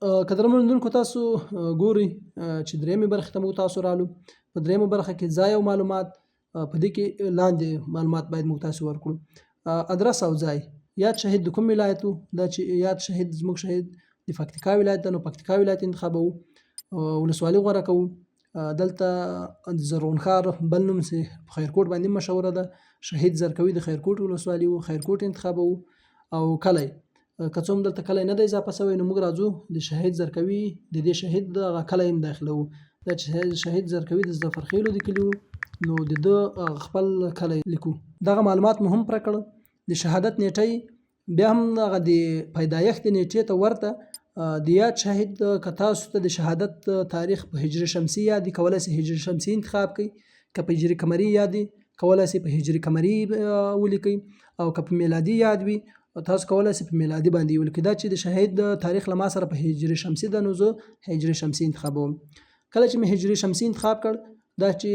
که درموندونکو تاسو ګورئ چې درېیمې برخې ته مو تاسو رالو. په درېیمه برخه کې ځای او معلومات، په دې کې لاندې معلومات باید موږ تاسو ورکړو. ادرس او ځای. یاد شهید د کوم ولایت و؟ دا چې یاد شهید زموږ شهید د پکتیکا ولایت ده، نو پکتیکا ولایت انتخابوو. ولسوالي غوره کوو. دلته د زرغون ښار بل نوم چې په خیرکوټ باندې مشهوره ده، شهید زرکوي د خیرکوټ ولسوالي و، خیرکوټ انتخابوو. او کلی که څه هم دلته کلی نه دی اضافه شوی، نو موږ راځو د شهید زرکوي د دې شهید دغه کلی هم داخلوو. دا چې شهید زرکوي د ظفرخیلو د کلي و، نو د ده خپل کلی لیکو. دغه معلومات مو هم پوره کړل. د شهادت نیټه بیا هم هغه د پیدایښت نیټې ته ورته د یاد شهید که تاسو ته د شهادت تاریخ په هجري شمسي یادي، کولی شئ هجري شمسي انتخاب کړئ. که په هجري قمري یادي کولی شئ په هجري قمري ولیکئ، او که په میلادي یاد وي تاسو کولی شئ په میلادي باندې ولیکئ. دا چې د شهید تاریخ له ما سره په هجري شمسي ده، نو زه هجري شمسي انتخابوم. کله چې مې هجري شمسي انتخاب کړ، دا چې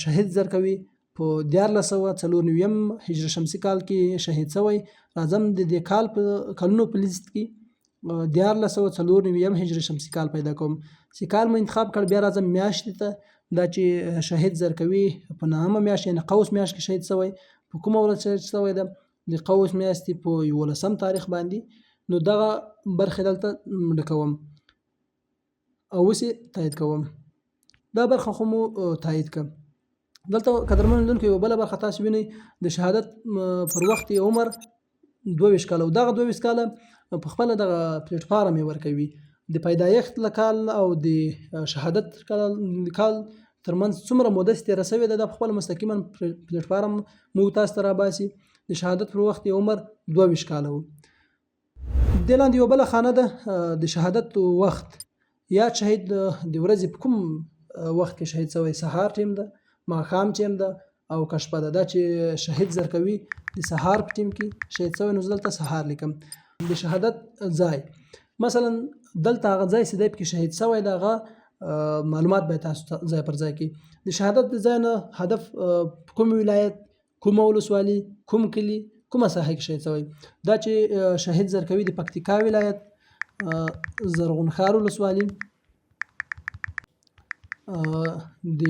شهید زرکوي په 1494 هجري شمسي کال کې شهید شوی، راځم د دې کال په کلونو په لیست کې 1494 هجري شمسي کال پیدا کوم. چې کال مو انتخاب کړ، بیا راځم میاشتې ته. دا چې شهید زرکوي په نهمه میاشت یعنې قوس میاشت کې شهید شوی. په کومه ورځ شهید شوی ده؟ د قوس میاشتې په 11 تاریخ باندې. نو دغه برخې دلته ډکوم او اوس یې تایید کوم. دا برخه خو مو تایید کړم. دلته قدرمن لیدونکو یوه بله برخه تاسو وینئ، د شهادت پر وخت یې عمر 22 کاله، او دغه 22 کاله په خپله دغه پلیټ فارم یې ورکوي. د پیدایښت له کال او د شهادت کال ترمنځ څومره موده چې تېره شوې ده، دا په خپله مستقیما پلیټ فارم موږ تاسو ته راباسي. د شهادت پر وخت یې عمر 22 کاله و. دې لاندې یوه بله خانه ده، د شهادت وخت. یاد شهید د ورځې په کوم وخت کې شهید شوی؟ سهار ټیم ده، ماښام ټیم ده، او که شپه ده. دا چې شهید زرکوي د سهار په ټیم کې شهید شوی، نو زه دلته سهار لیکم. د شهادت ځای، مثلا دلته هغه ځای چې دی پکې شهید شوی ده، هغه معلومات باید تاسو ځای پر ځای کړي. د شهادت د ځای نه هدف کوم ولایت، کومه ولسوالي، کوم کلي، کومه ساحه کې شهید شوی. دا چې شهید زرکوي د پکتیکا ولایت زرغون ښار ولسوالي د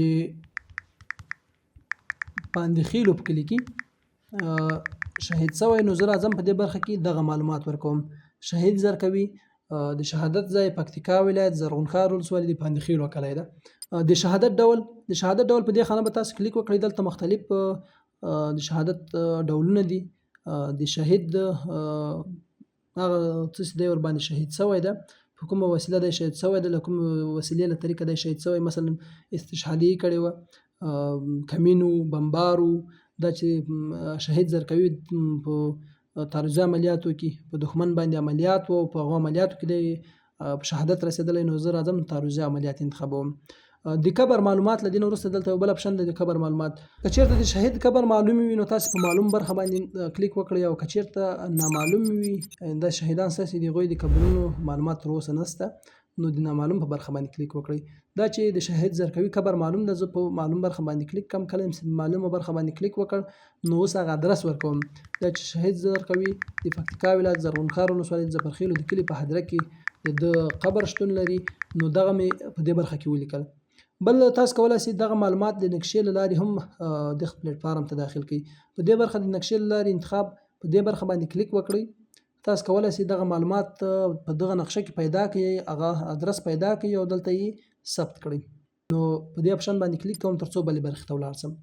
پاندخیلو په کلي کې شهید شوی، نو زه راځم په دې برخه کې دغه معلومات ورکوم. شهید زرکوي د شهادت ځای پکتیکا ولایت زرغون ښار ولسوالي د پاندخیلو کلی ده. د شهادت ډول په دې خانه به تاسو کلیک وکړئ. دلته مختلف د شهادت ډولونه دي. د شهید هغه څه چې دی ورباندې شهید شوی ده، په کومه وسیله دی شهید شوی ده، له کومې وسیلې له طریقه دی شهید شوی، مثلا استشهادي کړې وه، کمینو، بمبارو. دا چې شهید زرکوي په تعرضي عملیاتو کې په دښمن باندې عملیات و، په هغو عملیاتو کې دی په شهادت رسېدلی، نو زه راځم تعرضي عملیات انتخابوم. د قبر معلومات له دې نه وروسته دلته یو بل اپشن دی، د قبر معلومات. که چېرته د شهید قبر معلوم وي، نو تاسو په معلوم برخه باندې کلیک وکړئ، او که چېرته نامعلوم وي، د شهیدان ستاسې د هغوی د قبرونو معلومات تر اوسه نشته، نو د نامعلوم په برخه باندې کلیک وکړئ. دا چې د شهید زرکوي قبر معلوم ده، زه په معلوم برخه باندې کلیک کوم. کله چې معلومه برخه باندې کلیک وکړ، نو اوس هغه ادرس ورکوم. دا چې شهید زرکوي د پکتیکا ولایت زرغون ښار ولسوالي د ظفرخیلو د کلي په هدیره کې د قبر شتون لري، نو دغه مې په دې برخه کې ولیکل. بل تاسو کولی شئ دغه معلومات د نقشې له لارې هم دغه پلیټ فارم ته داخل کړئ. په دې برخه د نقشې له لارې انتخاب، په دې برخه باندې کلیک وکړئ. تاسو کولی شئ دغه معلومات په دغه نقشه کې پیدا کړئ، هغه ادرس پیدا کړئ او دلته یې ثبت کړئ. نو په دې اپشن باندې کلیک کوم تر څو بلې برخې ته ولاړ شم.